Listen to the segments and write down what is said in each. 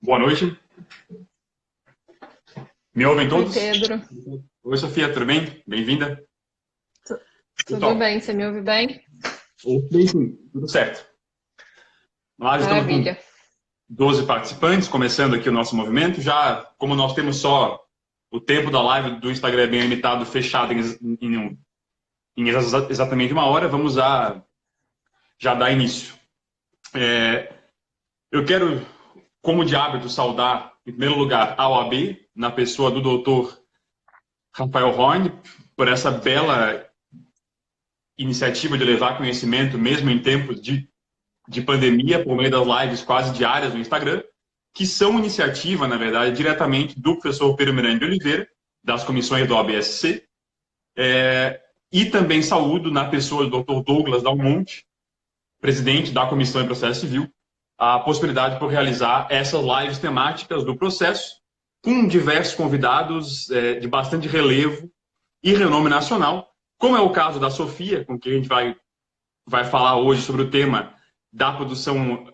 Boa noite. Me ouvem Oi, todos? Pedro. Oi, Sofia, tudo bem? Bem-vinda. Tu- Tudo Pessoal, bem? Você me ouve bem? bem sim, tudo certo. Nós estamos com Maravilha. 12 participantes, começando aqui o nosso movimento. Já, como nós temos só o tempo da live do Instagram é bem limitado, fechado em exatamente uma hora, vamos já dar início. Eu quero, como de hábito, saudar, em primeiro lugar, a OAB, na pessoa do doutor Rafael Horn, por essa bela iniciativa de levar conhecimento, mesmo em tempos de pandemia, por meio das lives quase diárias no Instagram, que são iniciativa, na verdade, diretamente do professor Pedro Miranda de Oliveira, das comissões do OABSC, e também saúdo na pessoa do Dr. Douglas Dalmonte, presidente da Comissão de Processo Civil, a possibilidade por realizar essas lives temáticas do processo, com diversos convidados de bastante relevo e renome nacional, como é o caso da Sofia, com quem a gente vai falar hoje sobre o tema da produção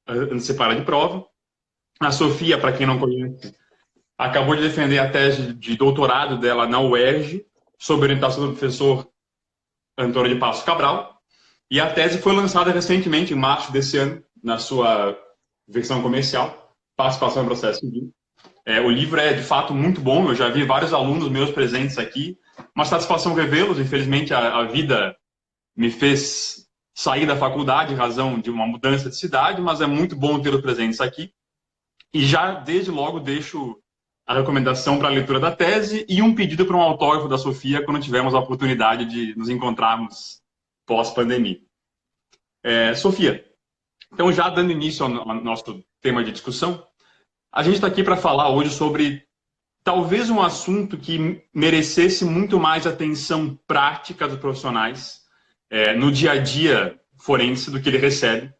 antecipada de prova. A Sofia, para quem não conhece, acabou de defender a tese de doutorado dela na UERJ, sob orientação do professor Antônio de Passos Cabral, e a tese foi lançada recentemente, em março desse ano, na sua versão comercial, Participação em Processo Civil. O livro é, de fato, muito bom, eu já vi vários alunos meus presentes aqui, uma satisfação revê-los, infelizmente a vida me fez sair da faculdade em razão de uma mudança de cidade, mas é muito bom tê-los presentes aqui. E já, desde logo, deixo a recomendação para a leitura da tese e um pedido para um autógrafo da Sofia quando tivermos a oportunidade de nos encontrarmos pós-pandemia. Sofia, então já dando início ao nosso tema de discussão, a gente está aqui para falar hoje sobre talvez um assunto que merecesse muito mais atenção prática dos profissionais no dia a dia forense do que ele recebe,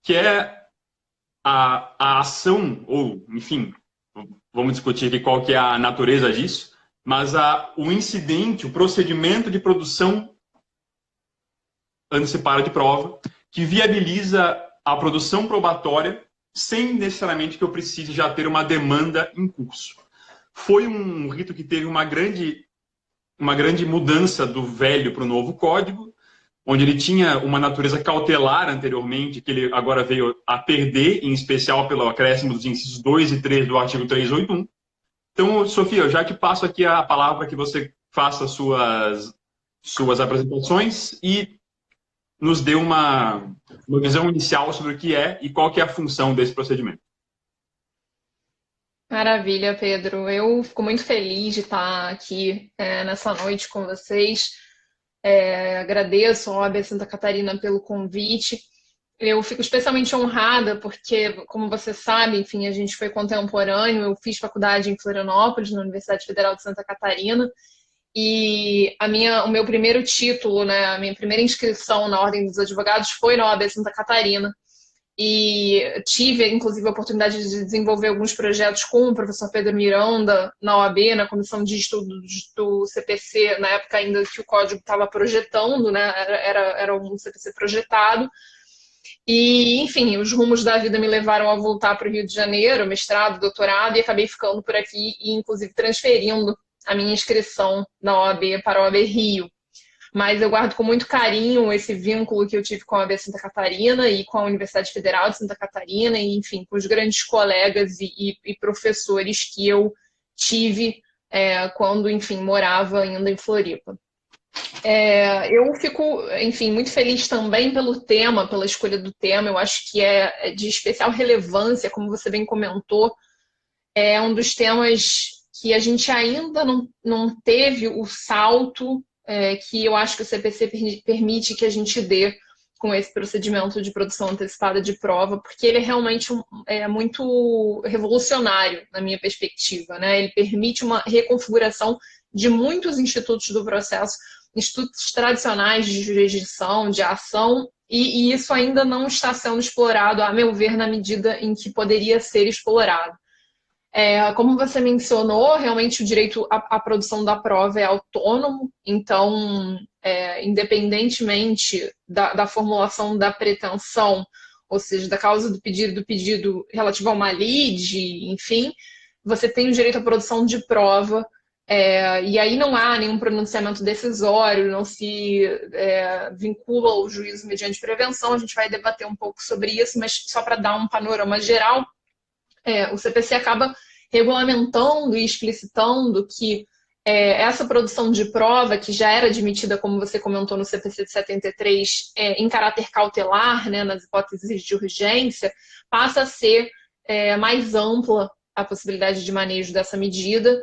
que é a ação, ou, enfim, vamos discutir aqui qual que é a natureza disso, mas o incidente, o procedimento de produção antecipada de prova, que viabiliza a produção probatória sem necessariamente que eu precise já ter uma demanda em curso. Foi um rito que teve uma grande mudança do velho para o novo código, onde ele tinha uma natureza cautelar anteriormente, que ele agora veio a perder, em especial pelo acréscimo dos incisos 2 e 3 do artigo 381. Então, Sofia, eu já te passo aqui a palavra para que você faça suas apresentações e nos dê uma visão inicial sobre o que é e qual que é a função desse procedimento. Maravilha, Pedro. Eu fico muito feliz de estar aqui nessa noite com vocês. Agradeço ao OAB Santa Catarina pelo convite. Eu fico especialmente honrada porque, como você sabe, enfim, a gente foi contemporâneo. Eu fiz faculdade em Florianópolis, na Universidade Federal de Santa Catarina, e o meu primeiro título, né, a minha primeira inscrição na Ordem dos Advogados foi na OAB Santa Catarina. E tive, inclusive, a oportunidade de desenvolver alguns projetos com o professor Pedro Miranda na OAB, na Comissão de Estudos do CPC, na época ainda que o código estava projetando, né? Era um CPC projetado. E, enfim, os rumos da vida me levaram a voltar para o Rio de Janeiro, mestrado, doutorado, e acabei ficando por aqui e, inclusive, transferindo a minha inscrição na OAB para a OAB Rio. Mas eu guardo com muito carinho esse vínculo que eu tive com a UAB Santa Catarina e com a Universidade Federal de Santa Catarina, e, enfim, com os grandes colegas e professores que eu tive quando, enfim, morava ainda em Floripa. Eu fico, enfim, muito feliz também pelo tema, pela escolha do tema. Eu acho que é de especial relevância, como você bem comentou, é um dos temas que a gente ainda não teve o salto que eu acho que o CPC permite que a gente dê com esse procedimento de produção antecipada de prova, porque ele é realmente muito revolucionário, na minha perspectiva, né? Ele permite uma reconfiguração de muitos institutos do processo, institutos tradicionais de jurisdição, de ação, e isso ainda não está sendo explorado, a meu ver, na medida em que poderia ser explorado. Como você mencionou, realmente o direito à produção da prova é autônomo, então, independentemente da formulação da pretensão ou seja, da causa do pedido relativo a uma lide, enfim, você tem o direito à produção de prova, e aí não há nenhum pronunciamento decisório, não se vincula ao juízo mediante prevenção. A gente vai debater um pouco sobre isso, mas só para dar um panorama geral, o CPC acaba regulamentando e explicitando que essa produção de prova, que já era admitida, como você comentou, no CPC de 73, em caráter cautelar, né, nas hipóteses de urgência, passa a ser mais ampla a possibilidade de manejo dessa medida,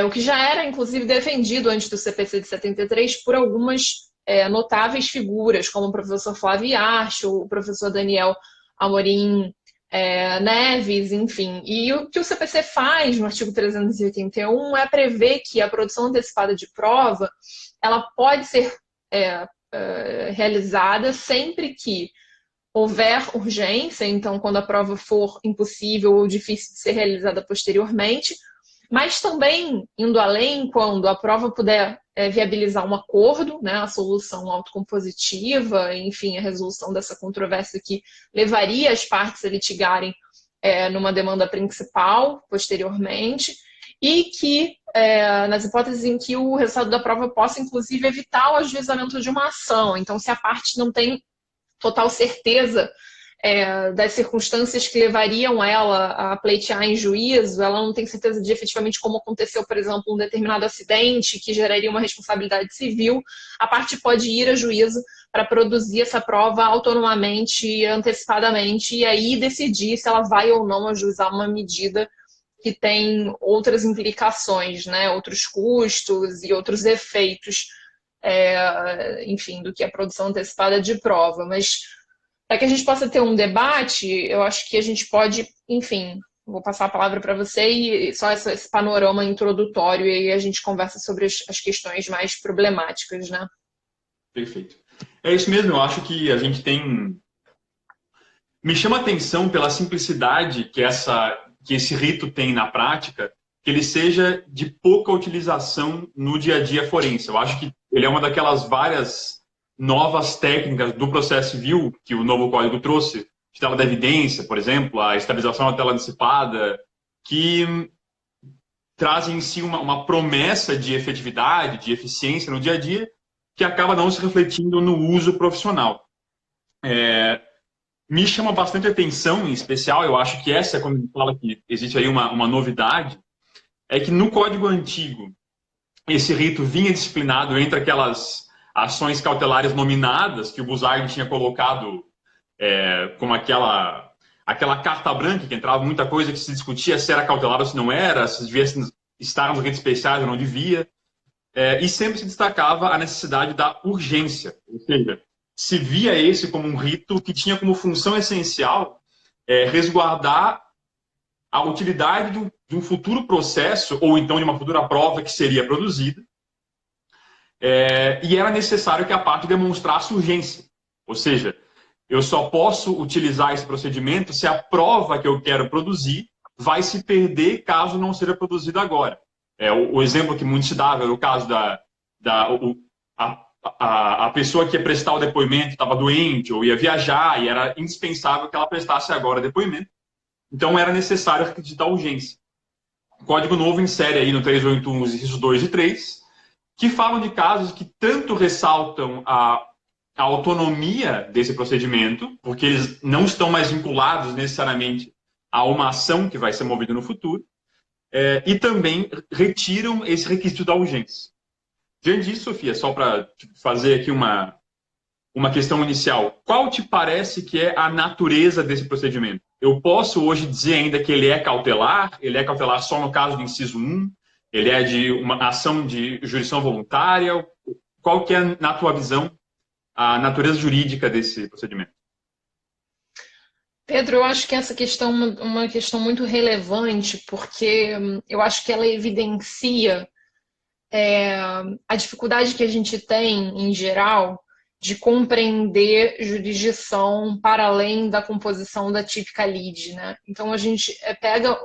o que já era, inclusive, defendido antes do CPC de 73 por algumas notáveis figuras, como o professor Flávio Archo, o professor Daniel Amorim Neves, enfim. E o que o CPC faz no artigo 381 é prever que a produção antecipada de prova ela pode ser realizada sempre que houver urgência, então quando a prova for impossível ou difícil de ser realizada posteriormente, mas também indo além quando a prova puder viabilizar um acordo, né, a solução autocompositiva, enfim, a resolução dessa controvérsia que levaria as partes a litigarem numa demanda principal posteriormente, e que, nas hipóteses em que o resultado da prova possa, inclusive, evitar o ajuizamento de uma ação. Então, se a parte não tem total certeza das circunstâncias que levariam ela a pleitear em juízo, ela não tem certeza de efetivamente como aconteceu, por exemplo, um determinado acidente que geraria uma responsabilidade civil, a parte pode ir a juízo para produzir essa prova autonomamente, antecipadamente, e aí decidir se ela vai ou não ajuizar uma medida que tem outras implicações, né, outros custos e outros efeitos, enfim, do que a produção antecipada de prova. Mas para que a gente possa ter um debate, eu acho que a gente pode, enfim, vou passar a palavra para você e só esse panorama introdutório, e aí a gente conversa sobre as questões mais problemáticas, né? Perfeito. É isso mesmo, eu acho que a gente tem... Me chama a atenção pela simplicidade que esse rito tem na prática, que ele seja de pouca utilização no dia a dia forense. Eu acho que ele é uma daquelas várias novas técnicas do processo civil que o novo código trouxe, de tela da evidência, por exemplo, a estabilização da tela antecipada, que trazem em si uma promessa de efetividade, de eficiência no dia a dia, que acaba não se refletindo no uso profissional. Me chama bastante atenção, em especial, eu acho que essa, quando a gente fala que existe aí uma novidade, é que no código antigo, esse rito vinha disciplinado entre aquelas ações cautelares nominadas que o Buzardi tinha colocado como aquela carta branca, que entrava muita coisa que se discutia se era cautelar ou se não era, se devia estar nos ritos especiais ou não devia, e sempre se destacava a necessidade da urgência, ou seja, se via esse como um rito que tinha como função essencial resguardar a utilidade de um futuro processo, ou então de uma futura prova que seria produzida, e era necessário que a parte demonstrasse urgência. Ou seja, eu só posso utilizar esse procedimento se a prova que eu quero produzir vai se perder caso não seja produzida agora. O exemplo que muito se dava era o caso a pessoa que ia prestar o depoimento estava doente ou ia viajar e era indispensável que ela prestasse agora o depoimento. Então, era necessário requisitar urgência. O Código Novo insere aí no 381 os incisos 2 e 3, que falam de casos que tanto ressaltam a autonomia desse procedimento, porque eles não estão mais vinculados necessariamente a uma ação que vai ser movida no futuro, e também retiram esse requisito da urgência. Diante disso, Sofia, só para fazer aqui uma questão inicial, qual te parece que é a natureza desse procedimento? Eu posso hoje dizer ainda que ele é cautelar só no caso do inciso 1, ele é de uma ação de jurisdição voluntária? Qual que é, na tua visão, a natureza jurídica desse procedimento? Pedro, eu acho que essa questão é uma questão muito relevante, porque eu acho que ela evidencia a dificuldade que a gente tem, em geral, de compreender jurisdição para além da composição da típica lide, né? Então, a gente pega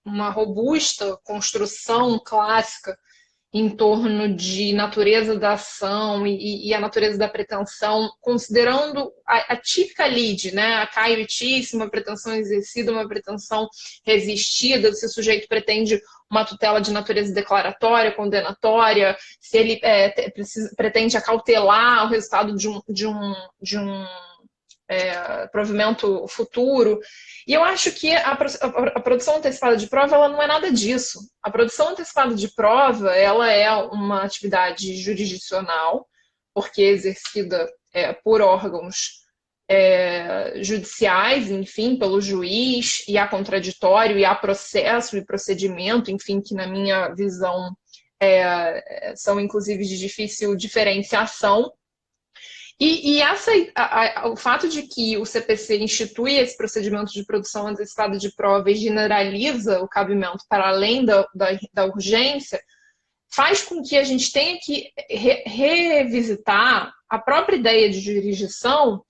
uma robusta construção clássica em torno de natureza da ação e a natureza da pretensão, considerando a típica lide, né? A caiutice, uma pretensão exercida, uma pretensão resistida, se o sujeito pretende uma tutela de natureza declaratória, condenatória, se ele pretende acautelar o resultado de um provimento futuro. E eu acho que a produção antecipada de prova ela não é nada disso. A produção antecipada de prova ela é uma atividade jurisdicional, porque é exercida por órgãos judiciais, enfim, pelo juiz, e há contraditório, e há processo e procedimento, enfim, que na minha visão são inclusive de difícil diferenciação. E o fato de que o CPC institui esse procedimento de produção antecipada de prova e generaliza o cabimento para além da urgência, faz com que a gente tenha que revisitar a própria ideia de jurisdição,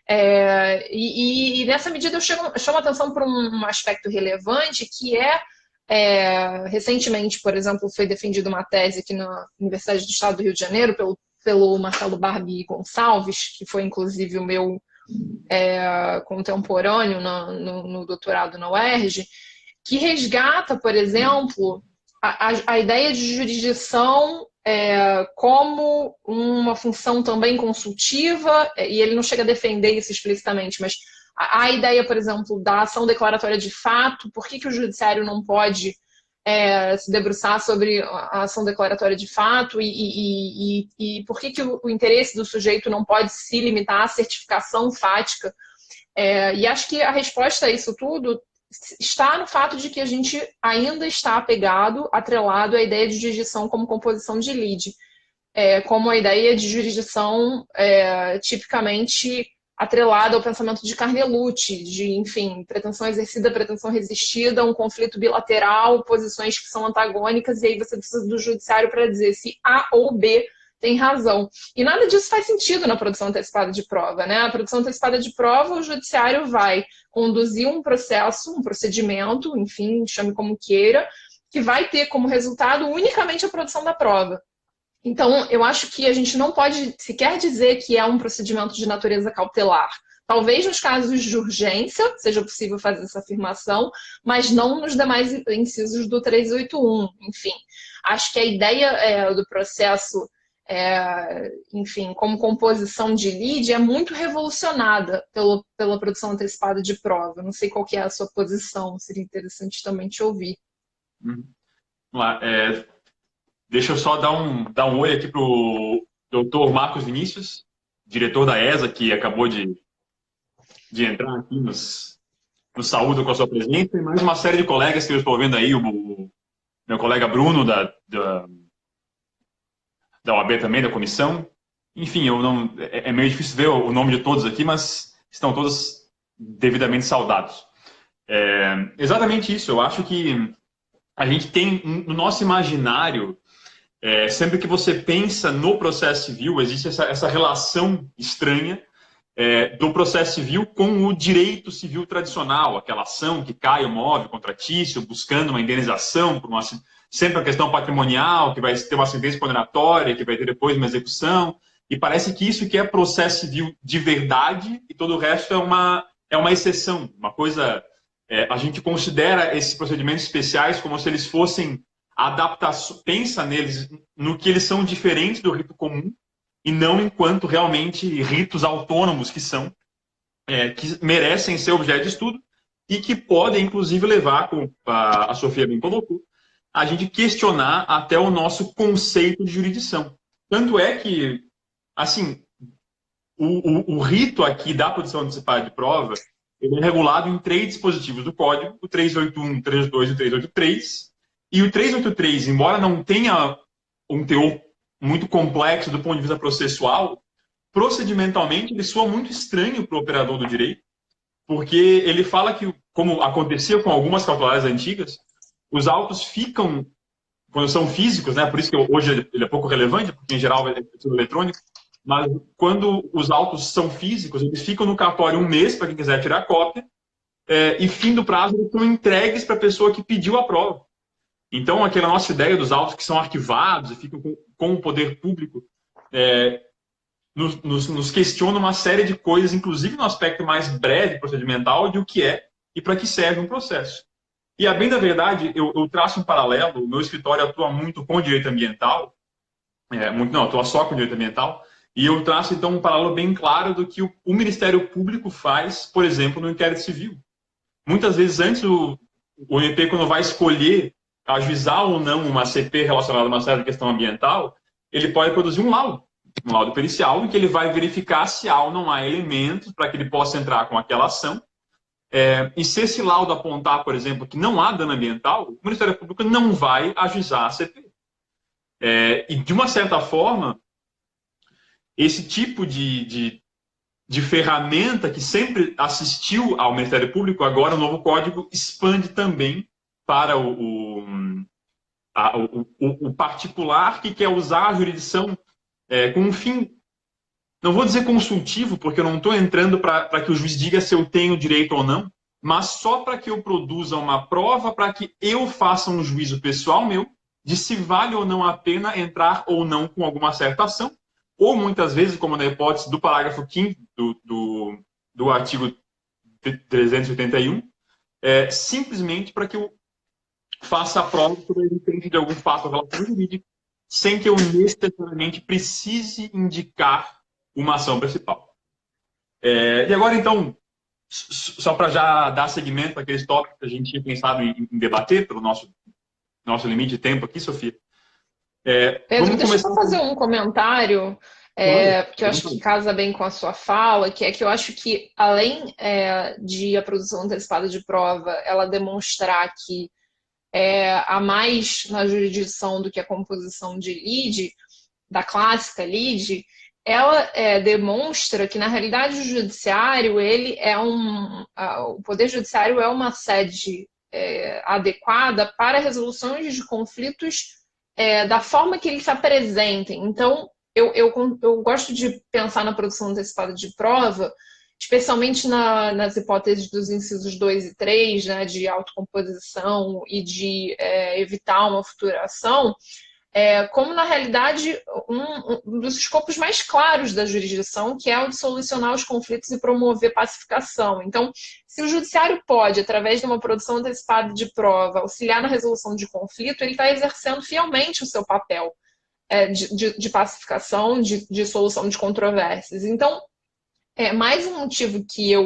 e nessa medida eu chamo a atenção para um aspecto relevante, que recentemente, por exemplo, foi defendida uma tese aqui na Universidade do Estado do Rio de Janeiro pelo Marcelo Barbie Gonçalves, que foi inclusive o meu contemporâneo no doutorado na UERJ, que resgata, por exemplo, a ideia de jurisdição como uma função também consultiva, e ele não chega a defender isso explicitamente, mas a ideia, por exemplo, da ação declaratória de fato, por que o judiciário não pode se debruçar sobre a ação declaratória de fato e por que o interesse do sujeito não pode se limitar à certificação fática. E acho que a resposta a isso tudo está no fato de que a gente ainda está atrelado à ideia de jurisdição como composição de lide, como a ideia de jurisdição tipicamente atrelada ao pensamento de Carnelucci, de, enfim, pretensão exercida, pretensão resistida, um conflito bilateral, posições que são antagônicas, e aí você precisa do judiciário para dizer se A ou B tem razão. E nada disso faz sentido na produção antecipada de prova, né? A produção antecipada de prova, o judiciário vai conduzir um processo, um procedimento, enfim, chame como queira, que vai ter como resultado unicamente a produção da prova. Então, eu acho que a gente não pode sequer dizer que é um procedimento de natureza cautelar. Talvez nos casos de urgência seja possível fazer essa afirmação, mas não nos demais incisos do 381. Enfim, acho que a ideia do processo, enfim, como composição de lide é muito revolucionada pela produção antecipada de prova. Não sei qual que é a sua posição, seria interessante também te ouvir. Vamos lá. Deixa eu só dar um oi aqui para o doutor Marcos Vinícius, diretor da ESA, que acabou de entrar aqui nos saúda com a sua presença, e mais uma série de colegas que eu estou vendo aí, o meu colega Bruno, da OAB também, da comissão. Enfim, é meio difícil ver o nome de todos aqui, mas estão todos devidamente saudados. Exatamente isso, eu acho que a gente tem no nosso imaginário, sempre que você pensa no processo civil, existe essa relação estranha do processo civil com o direito civil tradicional, aquela ação que cai o móvel contratício, buscando uma indenização, sempre a questão patrimonial, que vai ter uma sentença condenatória, que vai ter depois uma execução, e parece que isso que é processo civil de verdade e todo o resto é uma exceção, uma coisa... a gente considera esses procedimentos especiais como se eles fossem adaptação, pensa neles no que eles são diferentes do rito comum e não enquanto realmente ritos autônomos que são, que merecem ser objeto de estudo e que podem, inclusive, levar, como a Sofia bem colocou, a gente questionar até o nosso conceito de jurisdição. Tanto é que, assim, o rito aqui da produção antecipada de prova, ele é regulado em 3 dispositivos do Código, o 381, o 382 e o 383. E o 383, embora não tenha um teor muito complexo do ponto de vista processual, procedimentalmente ele soa muito estranho para o operador do direito, porque ele fala que, como acontecia com algumas cautelares antigas, os autos ficam, quando são físicos, né, por isso que hoje ele é pouco relevante, porque em geral é tudo eletrônico, mas quando os autos são físicos, eles ficam no cartório 1 mês, para quem quiser tirar cópia, e fim do prazo eles são entregues para a pessoa que pediu a prova. Então, aquela nossa ideia dos autos que são arquivados e ficam com o poder público nos questiona uma série de coisas, inclusive no aspecto mais breve procedimental, de o que é e para que serve um processo. E, a bem da verdade, eu traço um paralelo. O meu escritório atua muito com direito ambiental, atua só com direito ambiental, e eu traço, então, um paralelo bem claro do que o Ministério Público faz, por exemplo, no inquérito civil. Muitas vezes, antes, o MP, quando vai escolher ajuizar ou não uma CP relacionada a uma certa questão ambiental, ele pode produzir um laudo pericial, em que ele vai verificar se há ou não há elementos para que ele possa entrar com aquela ação. E se esse laudo apontar, por exemplo, que não há dano ambiental, o Ministério Público não vai ajuizar a CP. E, de uma certa forma, esse tipo de ferramenta que sempre assistiu ao Ministério Público, agora o novo código expande também para o particular que quer usar a jurisdição com um fim, não vou dizer consultivo, porque eu não estou entrando para que o juiz diga se eu tenho direito ou não, mas só para que eu produza uma prova para que eu faça um juízo pessoal meu de se vale ou não a pena entrar ou não com alguma certa ação, ou muitas vezes, como na hipótese do parágrafo 5º do artigo 381, simplesmente para que eu faça a prova sobre a existência de algum fato ou relação jurídica, sem que eu necessariamente precise indicar uma ação principal. E agora, então, só para já dar seguimento àqueles tópicos que a gente tinha pensado em debater, pelo nosso limite de tempo aqui, Sofia. Pedro, deixa eu só fazer um comentário, porque eu acho que casa bem com a sua fala, que é que eu acho que, além de a produção antecipada de prova, ela demonstrar que há mais na jurisdição do que a composição de lide, da clássica lide, ela demonstra que, na realidade, o judiciário, o Poder Judiciário é uma sede adequada para resoluções de conflitos da forma que eles se apresentem. Então, eu gosto de pensar na produção antecipada de prova, especialmente nas hipóteses dos incisos 2 e 3, né, de autocomposição e de evitar uma futura ação, como, na realidade, um dos escopos mais claros da jurisdição, que é o de solucionar os conflitos e promover pacificação. Então, se o judiciário pode, através de uma produção antecipada de prova, auxiliar na resolução de conflito, ele está exercendo fielmente o seu papel de pacificação, de solução de controvérsias. Então, mais um motivo que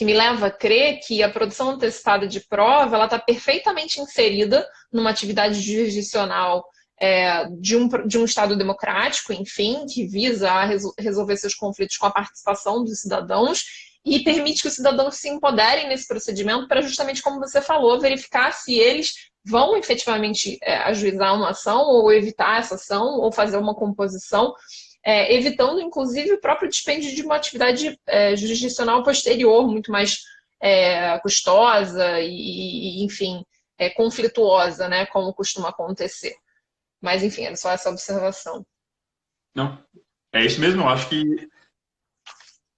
me leva a crer que a produção antecipada de prova ela está perfeitamente inserida numa atividade jurisdicional de um Estado democrático, enfim, que visa resolver seus conflitos com a participação dos cidadãos e permite que os cidadãos se empoderem nesse procedimento para, justamente como você falou, verificar se eles vão efetivamente ajuizar uma ação ou evitar essa ação ou fazer uma composição, evitando, inclusive, o próprio dispêndio de uma atividade jurisdicional posterior, muito mais custosa e enfim, conflituosa, né, como costuma acontecer. Mas, enfim, era só essa observação. Não, é isso mesmo. Eu acho que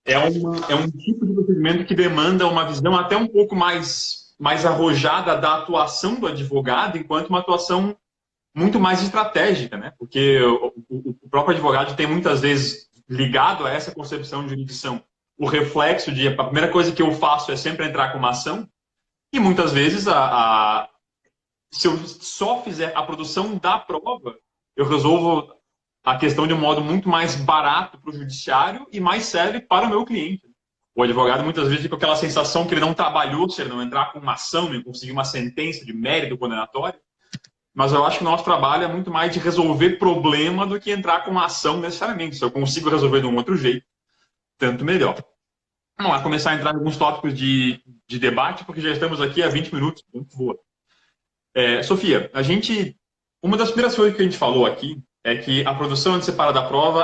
é um tipo de procedimento que demanda uma visão até um pouco mais arrojada da atuação do advogado, enquanto uma atuação muito mais estratégica, né? Porque o próprio advogado tem muitas vezes ligado a essa concepção de jurisdição o reflexo de a primeira coisa que eu faço é sempre entrar com uma ação, e muitas vezes se eu só fizer a produção da prova, eu resolvo a questão de um modo muito mais barato para o judiciário e mais sério para o meu cliente. O advogado muitas vezes fica com aquela sensação que ele não trabalhou se ele não entrar com uma ação, nem conseguir uma sentença de mérito condenatório. Mas eu acho que o nosso trabalho é muito mais de resolver problema do que entrar com uma ação necessariamente. Se eu consigo resolver de um outro jeito, tanto melhor. Vamos lá, começar a entrar em alguns tópicos de debate, porque já estamos aqui há 20 minutos. Muito boa. Sofia, uma das primeiras coisas que a gente falou aqui é que a produção antecipada da prova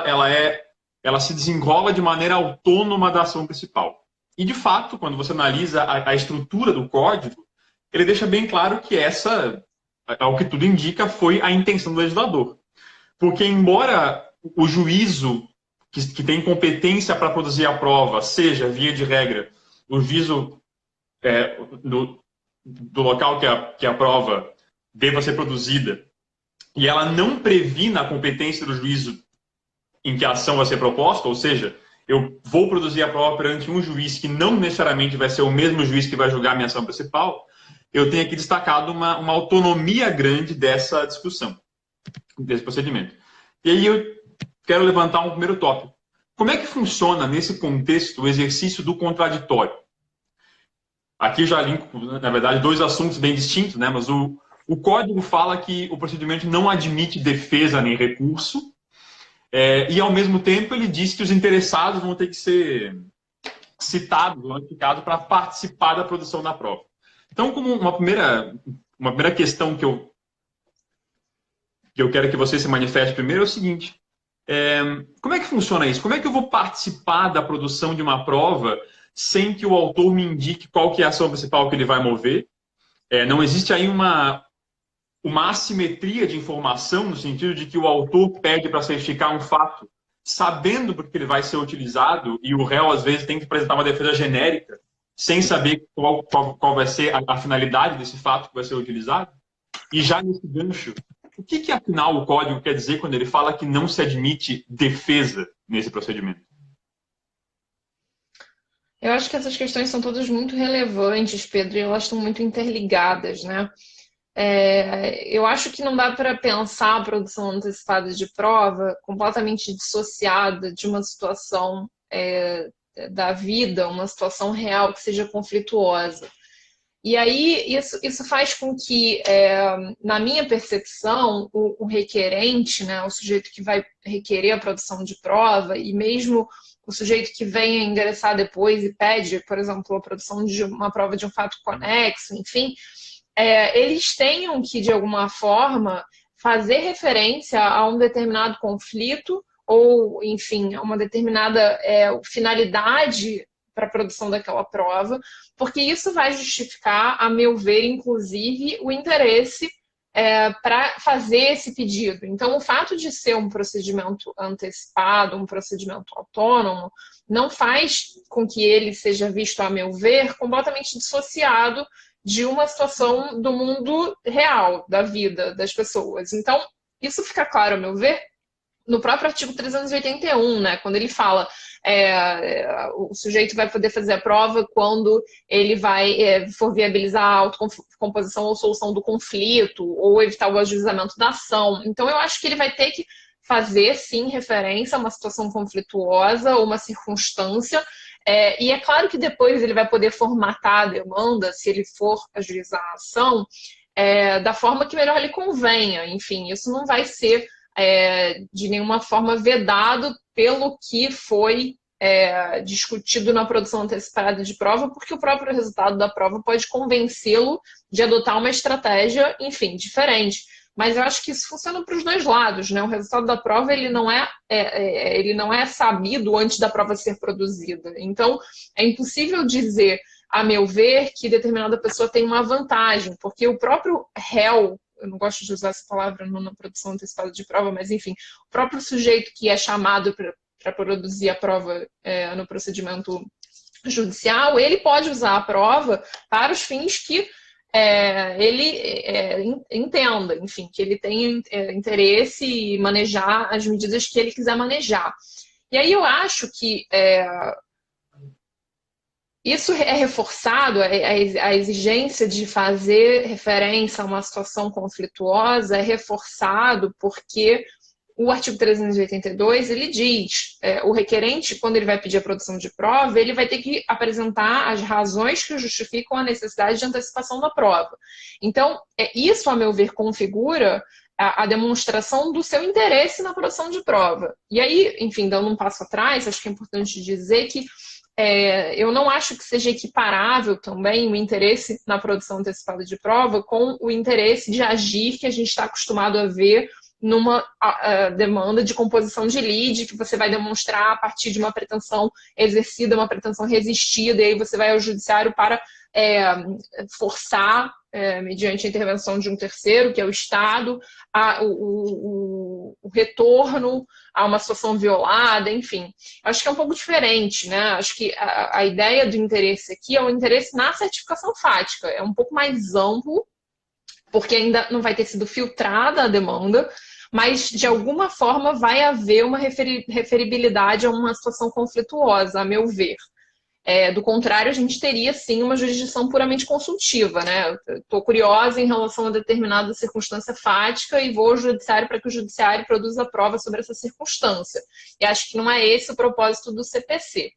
ela se desenrola de maneira autônoma da ação principal. E, de fato, quando você analisa a estrutura do código, ele deixa bem claro que essa, ao que tudo indica, foi a intenção do legislador. Porque, embora o juízo que tem competência para produzir a prova seja, via de regra, o juízo do local que a prova deva ser produzida e ela não previna a competência do juízo em que a ação vai ser proposta, ou seja, eu vou produzir a prova perante um juiz que não necessariamente vai ser o mesmo juiz que vai julgar a minha ação principal, eu tenho aqui destacado uma autonomia grande dessa discussão, desse procedimento. E aí eu quero levantar um primeiro tópico. Como é que funciona, nesse contexto, o exercício do contraditório? Aqui eu já linko, na verdade, dois assuntos bem distintos, né? Mas o código fala que o procedimento não admite defesa nem recurso, e, ao mesmo tempo, ele diz que os interessados vão ter que ser citados, notificados, para participar da produção da prova. Então, como uma primeira questão que eu quero que você se manifeste primeiro é o seguinte: como é que funciona isso? Como é que eu vou participar da produção de uma prova sem que o autor me indique qual que é a ação principal que ele vai mover? Não existe aí uma assimetria de informação, no sentido de que o autor pede para certificar um fato, sabendo porque ele vai ser utilizado, e o réu, às vezes, tem que apresentar uma defesa genérica, sem saber qual vai ser a finalidade desse fato que vai ser utilizado? E já nesse gancho, o que afinal, o código quer dizer quando ele fala que não se admite defesa nesse procedimento? Eu acho que essas questões são todas muito relevantes, Pedro, e elas estão muito interligadas, né? Eu acho que não dá para pensar a produção antecipada de prova completamente dissociada de uma situação da vida, uma situação real que seja conflituosa. E aí, isso faz com que, na minha percepção, o requerente, né, o sujeito que vai requerer a produção de prova, e mesmo o sujeito que vem ingressar depois e pede, por exemplo, a produção de uma prova de um fato conexo, enfim, eles tenham que, de alguma forma, fazer referência a um determinado conflito ou, enfim, a uma determinada finalidade para a produção daquela prova, porque isso vai justificar, a meu ver, inclusive, o interesse para fazer esse pedido. Então, o fato de ser um procedimento antecipado, um procedimento autônomo, não faz com que ele seja visto, a meu ver, completamente dissociado de uma situação do mundo real, da vida das pessoas. Então, isso fica claro, a meu ver, no próprio artigo 381, né, quando ele fala o sujeito vai poder fazer a prova quando ele for viabilizar a autocomposição ou solução do conflito, ou evitar o ajuizamento da ação. Então, eu acho que ele vai ter que fazer, sim, referência a uma situação conflituosa ou uma circunstância, e é claro que depois ele vai poder formatar a demanda, se ele for ajuizar a ação, da forma que melhor lhe convenha. Enfim, isso não vai ser de nenhuma forma vedado pelo que foi discutido na produção antecipada de prova, porque o próprio resultado da prova pode convencê-lo de adotar uma estratégia, enfim, diferente. Mas eu acho que isso funciona para os dois lados, né? O resultado da prova ele não é sabido antes da prova ser produzida. Então, é impossível dizer, a meu ver, que determinada pessoa tem uma vantagem, porque o próprio réu, eu não gosto de usar essa palavra na produção antecipada de prova, mas enfim, o próprio sujeito que é chamado para produzir a prova no procedimento judicial, ele pode usar a prova para os fins que ele entenda, enfim, que ele tenha interesse em manejar as medidas que ele quiser manejar. E aí eu acho que isso é reforçado, a exigência de fazer referência a uma situação conflituosa é reforçado porque o artigo 382, ele diz, o requerente, quando ele vai pedir a produção de prova, ele vai ter que apresentar as razões que justificam a necessidade de antecipação da prova. Então, isso, a meu ver, configura a demonstração do seu interesse na produção de prova. E aí, enfim, dando um passo atrás, acho que é importante dizer que eu não acho que seja equiparável também o interesse na produção antecipada de prova com o interesse de agir que a gente está acostumado a ver numa demanda de composição de lide, que você vai demonstrar a partir de uma pretensão exercida, uma pretensão resistida, e aí você vai ao judiciário para forçar, mediante a intervenção de um terceiro, que é o Estado, o retorno a uma situação violada, enfim. Acho que é um pouco diferente, né? Acho que a ideia do interesse aqui é o interesse na certificação fática, é um pouco mais amplo, porque ainda não vai ter sido filtrada a demanda, mas de alguma forma vai haver uma referibilidade a uma situação conflituosa, a meu ver. Do contrário, a gente teria sim uma jurisdição puramente consultiva, né? Estou curiosa em relação a determinada circunstância fática e vou ao judiciário para que o judiciário produza prova sobre essa circunstância. E acho que não é esse o propósito do CPC.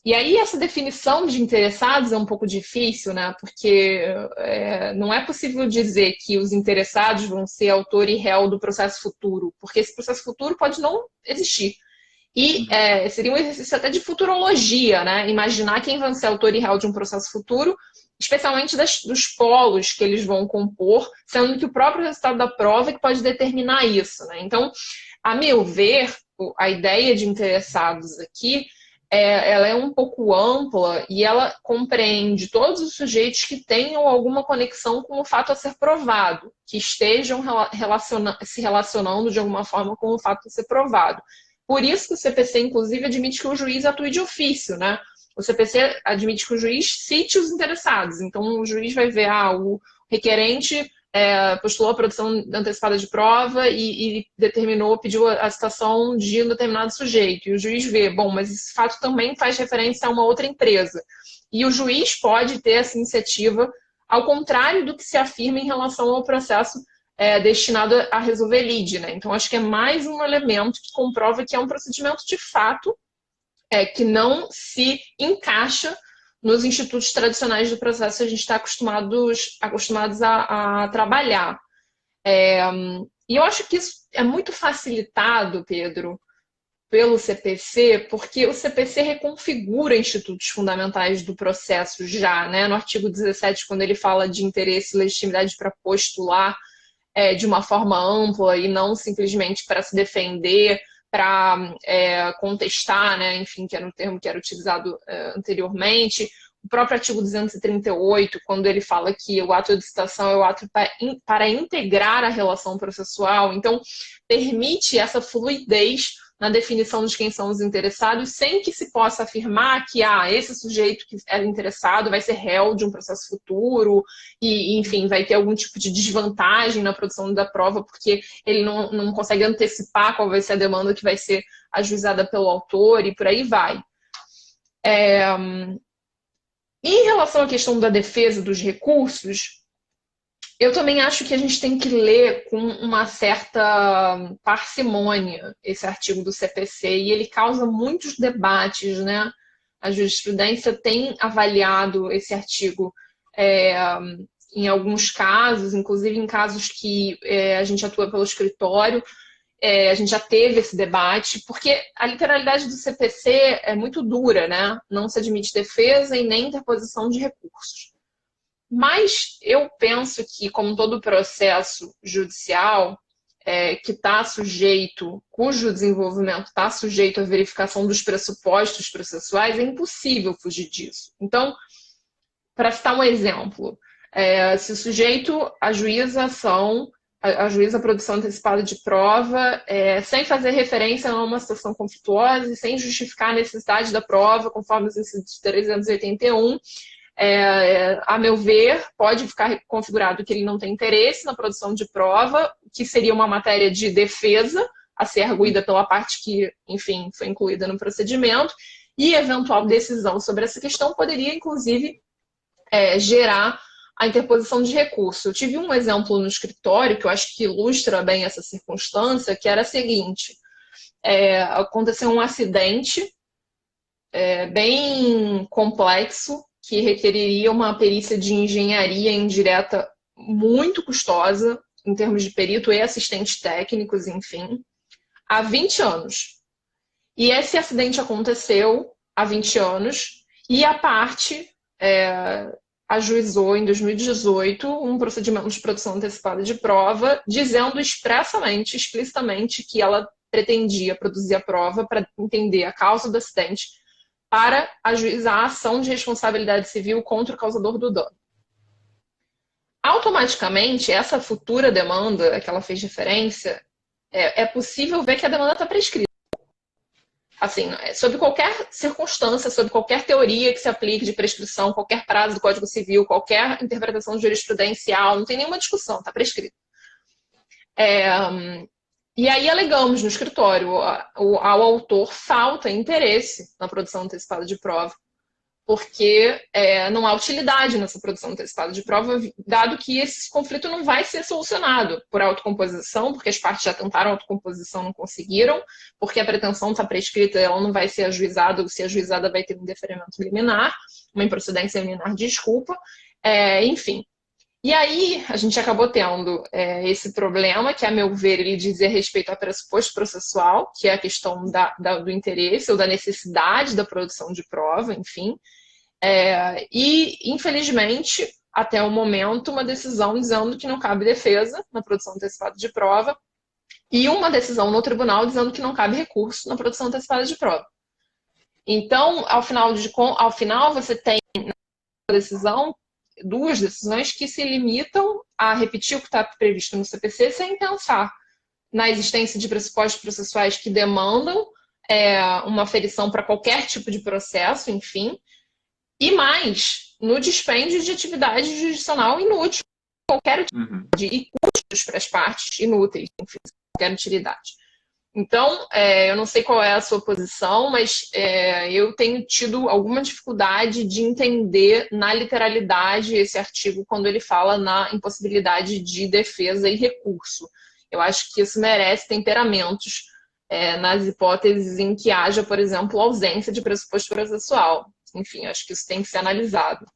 E aí essa definição de interessados é um pouco difícil, né? Porque não é possível dizer que os interessados vão ser autor e réu do processo futuro, porque esse processo futuro pode não existir. E seria um exercício até de futurologia, né? Imaginar quem vai ser autor e réu de um processo futuro, especialmente dos polos que eles vão compor, sendo que o próprio resultado da prova é que pode determinar isso, né? Então, a meu ver, a ideia de interessados aqui, ela é um pouco ampla e ela compreende todos os sujeitos que tenham alguma conexão com o fato a ser provado, que estejam se relacionando de alguma forma com o fato a ser provado. Por isso que o CPC, inclusive, admite que o juiz atue de ofício, né? O CPC admite que o juiz cite os interessados. Então, o juiz vai ver, o requerente postulou a produção antecipada de prova e pediu a citação de um determinado sujeito. E o juiz vê, bom, mas esse fato também faz referência a uma outra empresa. E o juiz pode ter essa iniciativa, ao contrário do que se afirma em relação ao processo destinado a resolver lide, né? Então, acho que é mais um elemento que comprova que é um procedimento de fato que não se encaixa nos institutos tradicionais do processo que a gente está acostumados a trabalhar. E eu acho que isso é muito facilitado, Pedro, pelo CPC, porque o CPC reconfigura institutos fundamentais do processo já, né? No artigo 17, quando ele fala de interesse e legitimidade para postular de uma forma ampla e não simplesmente para se defender, para contestar, né? Enfim, que era um termo que era utilizado anteriormente. O próprio artigo 238, quando ele fala que o ato de citação é o ato para integrar a relação processual, então permite essa fluidez na definição de quem são os interessados, sem que se possa afirmar que esse sujeito que é interessado vai ser réu de um processo futuro e, enfim, vai ter algum tipo de desvantagem na produção da prova, porque ele não consegue antecipar qual vai ser a demanda que vai ser ajuizada pelo autor e por aí vai. Em relação à questão da defesa dos recursos, eu também acho que a gente tem que ler com uma certa parcimônia esse artigo do CPC, e ele causa muitos debates, né? A jurisprudência tem avaliado esse artigo em alguns casos, inclusive em casos que a gente atua pelo escritório, a gente já teve esse debate, porque a literalidade do CPC é muito dura, né? Não se admite defesa e nem interposição de recursos. Mas eu penso que, como todo processo judicial que está sujeito, cujo desenvolvimento está sujeito à verificação dos pressupostos processuais, é impossível fugir disso. Então, para citar um exemplo, se o sujeito ajuiza a produção antecipada de prova, sem fazer referência a uma situação conflituosa e sem justificar a necessidade da prova, conforme os incisos 381, a meu ver, pode ficar configurado que ele não tem interesse na produção de prova, que seria uma matéria de defesa a ser arguída pela parte que, enfim, foi incluída no procedimento, e eventual decisão sobre essa questão poderia, inclusive, gerar a interposição de recurso. Eu tive um exemplo no escritório que eu acho que ilustra bem essa circunstância, que era a seguinte: aconteceu um acidente bem complexo, que requeriria uma perícia de engenharia indireta muito custosa, em termos de perito e assistentes técnicos, enfim, há 20 anos. E esse acidente aconteceu há 20 anos, e a parte ajuizou em 2018 um procedimento de produção antecipada de prova, dizendo explicitamente, que ela pretendia produzir a prova para entender a causa do acidente, para ajuizar a ação de responsabilidade civil contra o causador do dano. Automaticamente, essa futura demanda a que ela fez referência, é possível ver que a demanda está prescrita. Assim, sob qualquer circunstância, sob qualquer teoria que se aplique de prescrição, qualquer prazo do Código Civil, qualquer interpretação jurisprudencial, não tem nenhuma discussão, está prescrito. E aí alegamos no escritório, ao autor falta interesse na produção antecipada de prova, porque não há utilidade nessa produção antecipada de prova, dado que esse conflito não vai ser solucionado por autocomposição, porque as partes já tentaram autocomposição, não conseguiram, porque a pretensão está prescrita, ela não vai ser ajuizada, ou se ajuizada vai ter um indeferimento liminar, uma improcedência liminar, desculpa, enfim. E aí a gente acabou tendo esse problema, que, a meu ver, ele dizia respeito ao pressuposto processual, que é a questão do interesse ou da necessidade da produção de prova, enfim. E, infelizmente, até o momento, uma decisão dizendo que não cabe defesa na produção antecipada de prova e uma decisão no tribunal dizendo que não cabe recurso na produção antecipada de prova. Então, ao final você tem na decisão duas decisões que se limitam a repetir o que está previsto no CPC sem pensar na existência de pressupostos processuais que demandam uma aferição para qualquer tipo de processo, enfim, e mais no dispêndio de atividade jurisdicional inútil, qualquer utilidade, e custos para as partes inúteis, enfim, qualquer utilidade. Então, eu não sei qual é a sua posição, mas eu tenho tido alguma dificuldade de entender na literalidade esse artigo quando ele fala na impossibilidade de defesa e recurso. Eu acho que isso merece temperamentos nas hipóteses em que haja, por exemplo, ausência de pressuposto processual. Enfim, acho que isso tem que ser analisado.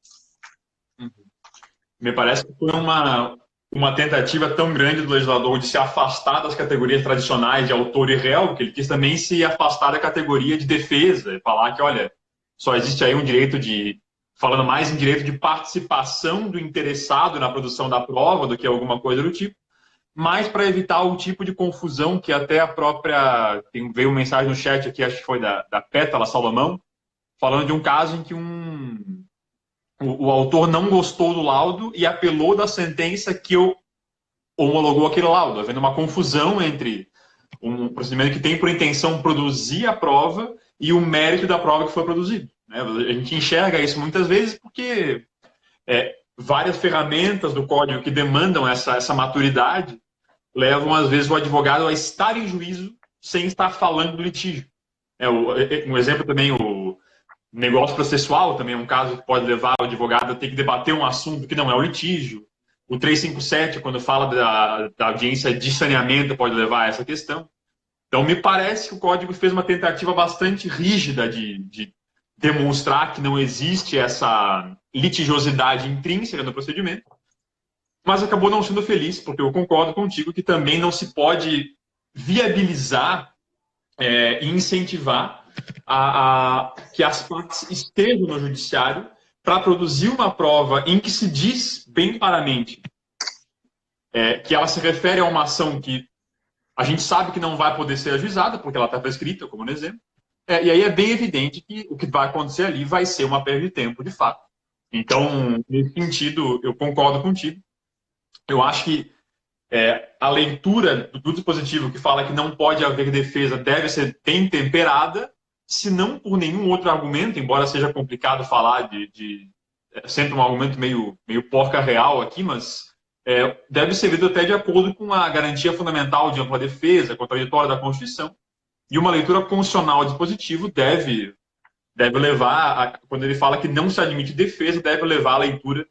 Me parece que foi uma tentativa tão grande do legislador de se afastar das categorias tradicionais de autor e réu, que ele quis também se afastar da categoria de defesa, e falar que, olha, só existe aí um direito falando mais em direito de participação do interessado na produção da prova do que alguma coisa do tipo, mas para evitar o tipo de confusão que até a própria... Veio uma mensagem no chat aqui, acho que foi da Pétala Salomão, falando de um caso em que o autor não gostou do laudo e apelou da sentença que homologou aquele laudo, havendo uma confusão entre um procedimento que tem por intenção produzir a prova e o mérito da prova que foi produzida. Né? A gente enxerga isso muitas vezes porque várias ferramentas do código que demandam essa maturidade levam, às vezes, o advogado a estar em juízo sem estar falando do litígio. Um exemplo também, o negócio processual também é um caso que pode levar o advogado a ter que debater um assunto que não é o litígio. O 357, quando fala da audiência de saneamento, pode levar a essa questão. Então, me parece que o Código fez uma tentativa bastante rígida de demonstrar que não existe essa litigiosidade intrínseca no procedimento, mas acabou não sendo feliz, porque eu concordo contigo que também não se pode viabilizar e incentivar que as partes estejam no judiciário para produzir uma prova em que se diz bem claramente que ela se refere a uma ação que a gente sabe que não vai poder ser ajuizada, porque ela está prescrita, como no exemplo, e aí é bem evidente que o que vai acontecer ali vai ser uma perda de tempo, de fato. Então, nesse sentido, eu concordo contigo. Eu acho que a leitura do dispositivo que fala que não pode haver defesa deve ser bem temperada, se não por nenhum outro argumento, embora seja complicado falar sempre um argumento meio porca real aqui, mas deve ser lido até de acordo com a garantia fundamental de ampla defesa, contraditória da Constituição, e uma leitura constitucional ao dispositivo deve levar, quando ele fala que não se admite defesa, deve levar a leitura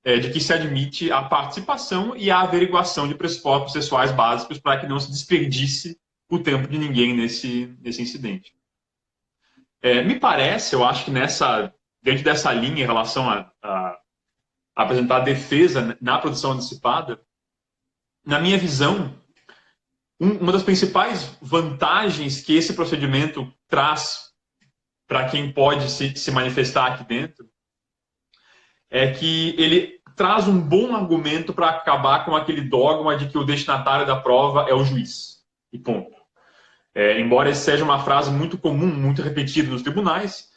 de que se admite a participação e a averiguação de pressupostos processuais básicos para que não se desperdice o tempo de ninguém nesse incidente. Me parece, eu acho que dentro dessa linha em relação a apresentar defesa na produção antecipada, na minha visão, uma das principais vantagens que esse procedimento traz para quem pode se manifestar aqui dentro é que ele traz um bom argumento para acabar com aquele dogma de que o destinatário da prova é o juiz. E ponto. Embora essa seja uma frase muito comum, muito repetida nos tribunais,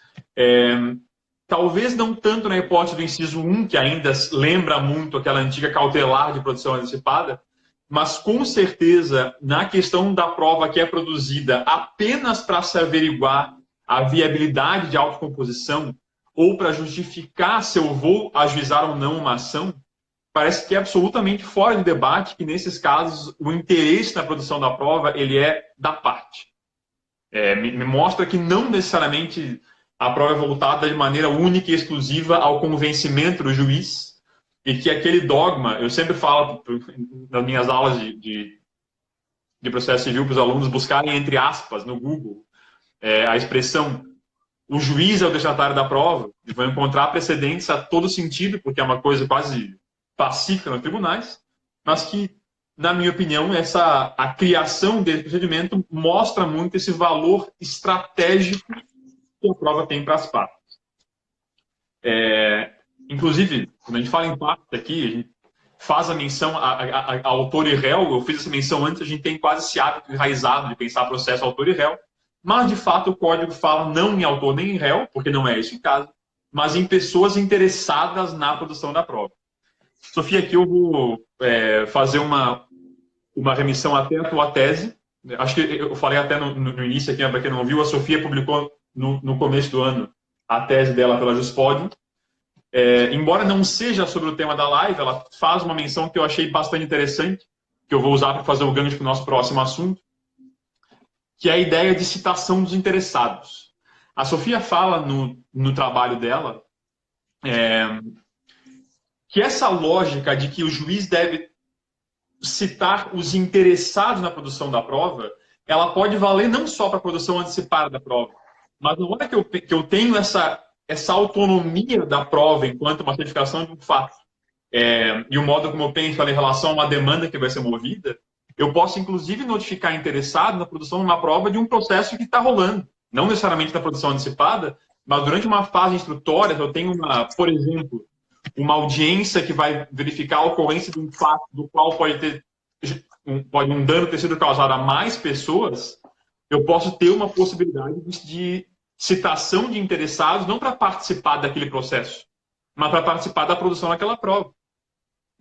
talvez não tanto na hipótese do inciso 1, que ainda lembra muito aquela antiga cautelar de produção antecipada, mas com certeza, na questão da prova que é produzida apenas para se averiguar a viabilidade de autocomposição ou para justificar se eu vou ajuizar ou não uma ação, parece que é absolutamente fora de debate que, nesses casos, o interesse na produção da prova ele é da parte. Me mostra que não necessariamente a prova é voltada de maneira única e exclusiva ao convencimento do juiz, e que aquele dogma, eu sempre falo nas minhas aulas de processo civil para os alunos buscarem, entre aspas, no Google, a expressão o juiz é o destinatário da prova, e vão encontrar precedentes a todo sentido, porque é uma coisa quase pacífica nos tribunais, mas que, na minha opinião, a criação desse procedimento mostra muito esse valor estratégico que a prova tem para as partes. Inclusive, quando a gente fala em parte aqui, a gente faz a menção a autor e réu, eu fiz essa menção antes, a gente tem quase esse hábito enraizado de pensar processo autor e réu, mas, de fato, o código fala não em autor nem em réu, porque não é esse o caso, mas em pessoas interessadas na produção da prova. Sofia, aqui eu vou fazer uma remissão até à tua tese. Acho que eu falei até no início aqui, para quem não viu, a Sofia publicou no começo do ano a tese dela pela JustPodium. Embora não seja sobre o tema da live, ela faz uma menção que eu achei bastante interessante, que eu vou usar para fazer o gancho para o nosso próximo assunto, que é a ideia de citação dos interessados. A Sofia fala no trabalho dela que essa lógica de que o juiz deve citar os interessados na produção da prova, ela pode valer não só para a produção antecipada da prova, mas na hora que eu tenho essa autonomia da prova enquanto uma certificação de um fato, e o modo como eu penso em relação a uma demanda que vai ser movida, eu posso, inclusive, notificar interessado na produção de uma prova de um processo que está rolando. Não necessariamente na produção antecipada, mas durante uma fase instrutória, eu tenho, por exemplo, uma audiência que vai verificar a ocorrência de um fato do qual pode um dano ter sido causado a mais pessoas, eu posso ter uma possibilidade de citação de interessados, não para participar daquele processo, mas para participar da produção daquela prova.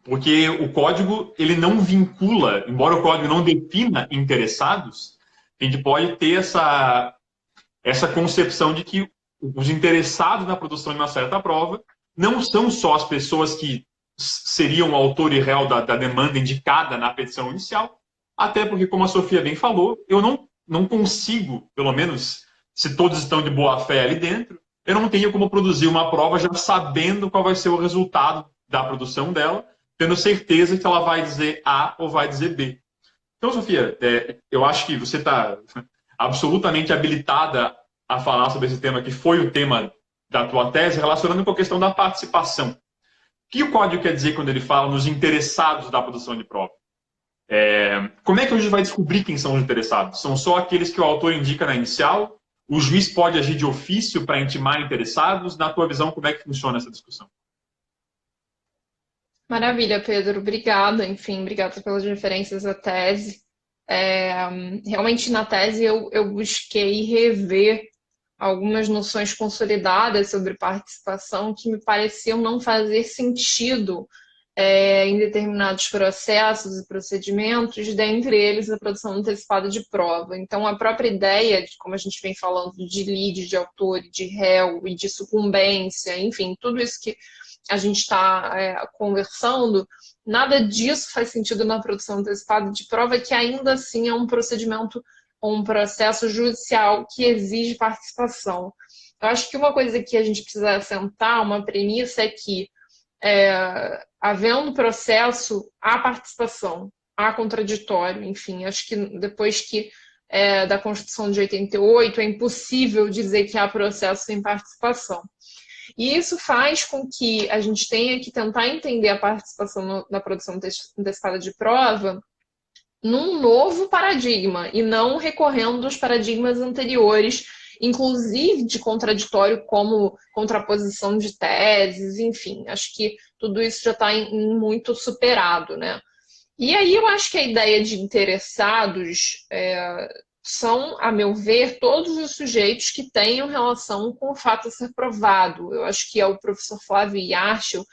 Porque o código ele não vincula, embora o código não defina interessados, a gente pode ter essa concepção de que os interessados na produção de uma certa prova não são só as pessoas que seriam o autor e réu da demanda indicada na petição inicial, até porque, como a Sofia bem falou, eu não consigo, pelo menos se todos estão de boa fé ali dentro, eu não tenho como produzir uma prova já sabendo qual vai ser o resultado da produção dela, tendo certeza que ela vai dizer A ou vai dizer B. Então, Sofia, eu acho que você está absolutamente habilitada a falar sobre esse tema, que foi o tema da tua tese, relacionando com a questão da participação. O que o código quer dizer quando ele fala nos interessados da produção de prova? Como é que a gente vai descobrir quem são os interessados? São só aqueles que o autor indica na inicial? O juiz pode agir de ofício para intimar interessados? Na tua visão, como é que funciona essa discussão? Maravilha, Pedro. Obrigada. Enfim, obrigada pelas referências à tese. Realmente, na tese, eu busquei rever algumas noções consolidadas sobre participação que me pareciam não fazer sentido em determinados processos e procedimentos, dentre eles a produção antecipada de prova. Então, a própria ideia, de como a gente vem falando, de lead, de autor, de réu e de sucumbência, enfim, tudo isso que a gente está conversando, nada disso faz sentido na produção antecipada de prova, que ainda assim é um procedimento, um processo judicial que exige participação. Eu acho que uma coisa que a gente precisa assentar, uma premissa, é que, havendo processo, há participação, há contraditório, enfim, acho que depois da Constituição de 88 é impossível dizer que há processo sem participação. E isso faz com que a gente tenha que tentar entender a participação na produção antecipada de prova num novo paradigma e não recorrendo aos paradigmas anteriores, inclusive de contraditório como contraposição de teses, enfim, acho que tudo isso já está muito superado, né? E aí eu acho que a ideia de interessados são, a meu ver, todos os sujeitos que tenham relação com o fato a ser provado. Eu acho que é o professor Flávio Yarchel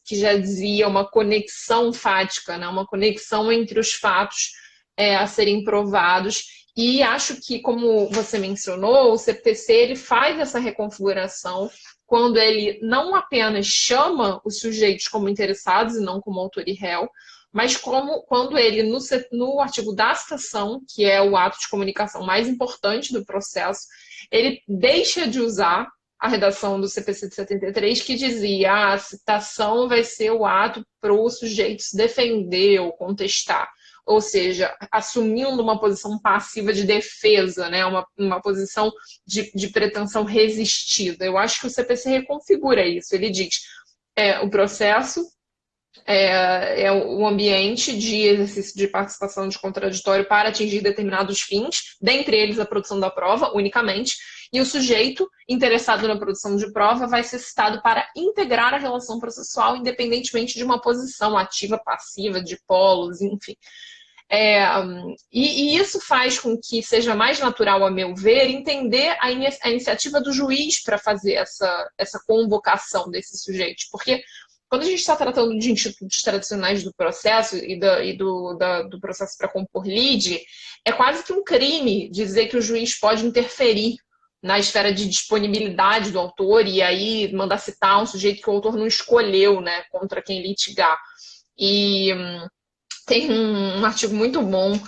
que já dizia uma conexão fática, né? Uma conexão entre os fatos a serem provados. E acho que, como você mencionou, o CPC ele faz essa reconfiguração quando ele não apenas chama os sujeitos como interessados e não como autor e réu, mas quando ele, no artigo da citação, que é o ato de comunicação mais importante do processo, ele deixa de usar a redação do CPC de 73, que dizia a citação vai ser o ato para o sujeito se defender ou contestar. Ou seja, assumindo uma posição passiva de defesa, né? uma posição de pretensão resistida. Eu acho que o CPC reconfigura isso. Ele diz o processo é o ambiente de exercício de participação de contraditório para atingir determinados fins, dentre eles a produção da prova, unicamente, e o sujeito interessado na produção de prova vai ser citado para integrar a relação processual, independentemente de uma posição ativa, passiva, de polos, enfim. E isso faz com que seja mais natural, a meu ver, entender a iniciativa do juiz para fazer essa convocação desses sujeitos, porque quando a gente está tratando de institutos tradicionais do processo e do processo para compor lide, é quase que um crime dizer que o juiz pode interferir na esfera de disponibilidade do autor e aí mandar citar um sujeito que o autor não escolheu, né, contra quem litigar. E tem um artigo muito bom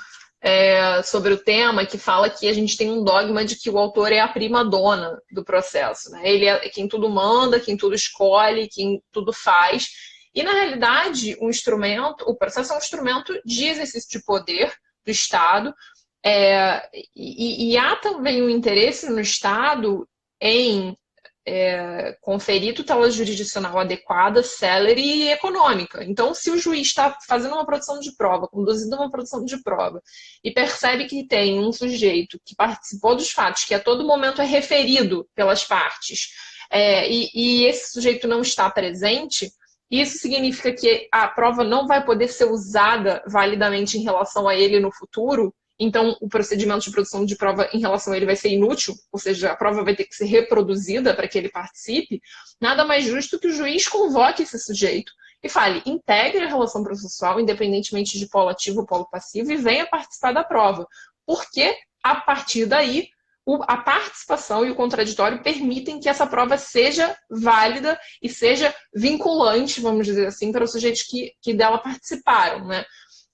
sobre o tema que fala que a gente tem um dogma de que o autor é a prima-dona do processo, né? Ele é quem tudo manda, quem tudo escolhe, quem tudo faz. E, na realidade, o processo é um instrumento de exercício de poder do Estado, e há também um interesse no Estado em conferir tutela jurisdicional adequada, célere e econômica. Então, se o juiz está fazendo uma produção de prova, conduzindo uma produção de prova, e percebe que tem um sujeito que participou dos fatos, que a todo momento é referido pelas partes, e esse sujeito não está presente, isso significa que a prova não vai poder ser usada validamente em relação a ele no futuro. Então, o procedimento de produção de prova em relação a ele vai ser inútil, ou seja, a prova vai ter que ser reproduzida para que ele participe. Nada mais justo que o juiz convoque esse sujeito e fale, integre a relação processual, independentemente de polo ativo ou polo passivo, e venha participar da prova. Porque, a partir daí, a participação e o contraditório permitem que essa prova seja válida e seja vinculante, vamos dizer assim, para os sujeitos que dela participaram, né?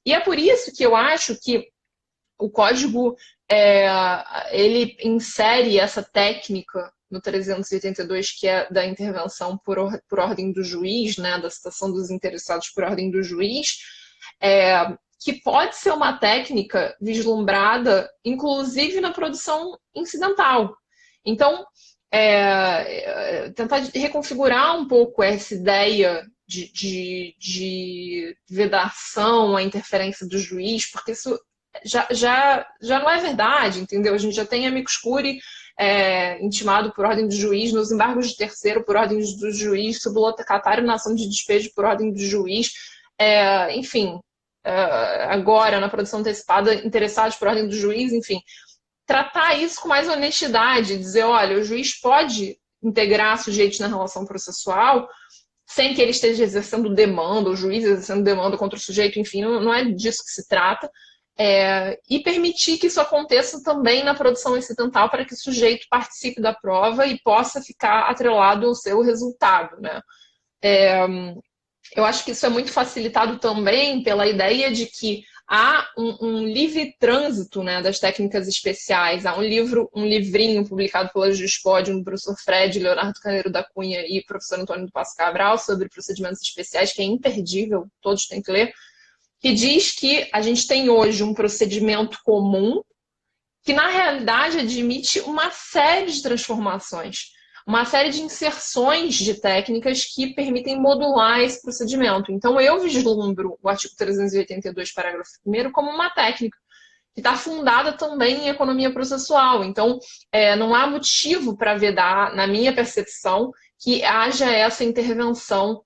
E é por isso que eu acho que o código, ele insere essa técnica no 382, que é da intervenção por ordem do juiz, né, da citação dos interessados por ordem do juiz, que pode ser uma técnica vislumbrada, inclusive na produção incidental. Então, tentar reconfigurar um pouco essa ideia de vedação à interferência do juiz, porque isso já não é verdade, entendeu? A gente já tem amicus curiae intimado por ordem do juiz, nos embargos de terceiro por ordem do juiz, sublocatário na ação de despejo por ordem do juiz, enfim, agora na produção antecipada, interessados por ordem do juiz, enfim. Tratar isso com mais honestidade, dizer, olha, o juiz pode integrar sujeitos na relação processual sem que ele esteja exercendo demanda, o juiz exercendo demanda contra o sujeito, enfim, não é disso que se trata. E permitir que isso aconteça também na produção incidental para que o sujeito participe da prova e possa ficar atrelado ao seu resultado, né? Eu acho que isso é muito facilitado também pela ideia de que há um livre trânsito, né, das técnicas especiais. Há um livrinho publicado pela Juspodium do professor Fred, Leonardo Carneiro da Cunha e professor Antônio do Passo Cabral sobre procedimentos especiais, que é imperdível, todos têm que ler, que diz que a gente tem hoje um procedimento comum que, na realidade, admite uma série de transformações, uma série de inserções de técnicas que permitem modular esse procedimento. Então, eu vislumbro o artigo 382, parágrafo 1º, como uma técnica que está fundada também em economia processual. Então, não há motivo para vedar, na minha percepção, que haja essa intervenção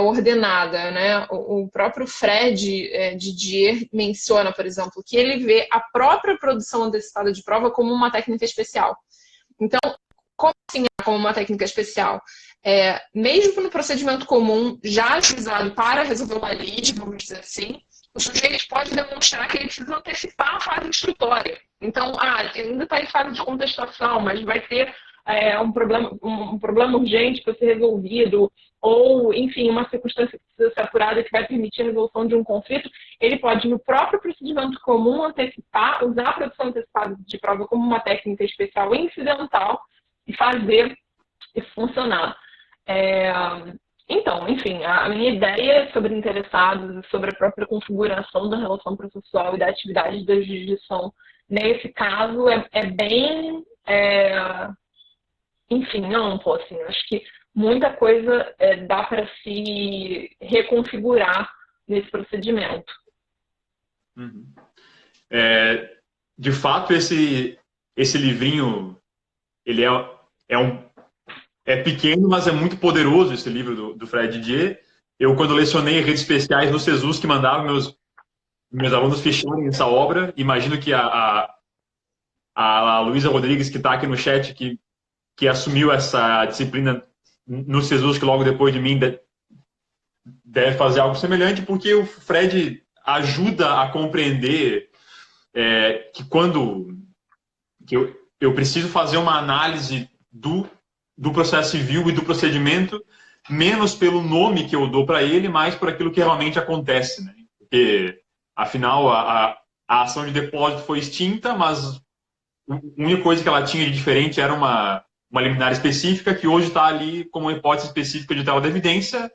ordenada, né? O próprio Fred Didier menciona, por exemplo, que ele vê a própria produção antecipada de prova como uma técnica especial. Então, como assim a como uma técnica especial. Mesmo no procedimento comum, já ajuizado para resolver uma lide, vamos dizer assim, o sujeito pode demonstrar que ele precisa antecipar a fase instrutória. Então, ainda está em fase de contestação, mas vai ter um problema urgente para ser resolvido, ou, enfim, uma circunstância que precisa ser apurada que vai permitir a resolução de um conflito, ele pode, no próprio procedimento comum, antecipar, usar a produção antecipada de prova como uma técnica especial incidental e fazer isso funcionar. Então, enfim, a minha ideia sobre interessados e sobre a própria configuração da relação processual e da atividade da jurisdição nesse caso é bem, enfim, amplo, assim. Acho que muita coisa dá para se reconfigurar nesse procedimento. Uhum. De fato, esse livrinho, ele é pequeno, mas é muito poderoso, esse livro do Fred Didier. Eu, quando lecionei redes especiais no CESUS, que mandava meus alunos fecharem essa obra, imagino que a Luísa Rodrigues, que está aqui no chat, que assumiu essa disciplina no CESUS, que logo depois de mim deve fazer algo semelhante, porque o Fred ajuda a compreender que quando eu preciso fazer uma análise do processo civil e do procedimento, menos pelo nome que eu dou para ele, mais por aquilo que realmente acontece, né? Porque, afinal, a ação de depósito foi extinta, mas a única coisa que ela tinha de diferente era uma liminar específica, que hoje está ali como uma hipótese específica de tela da evidência.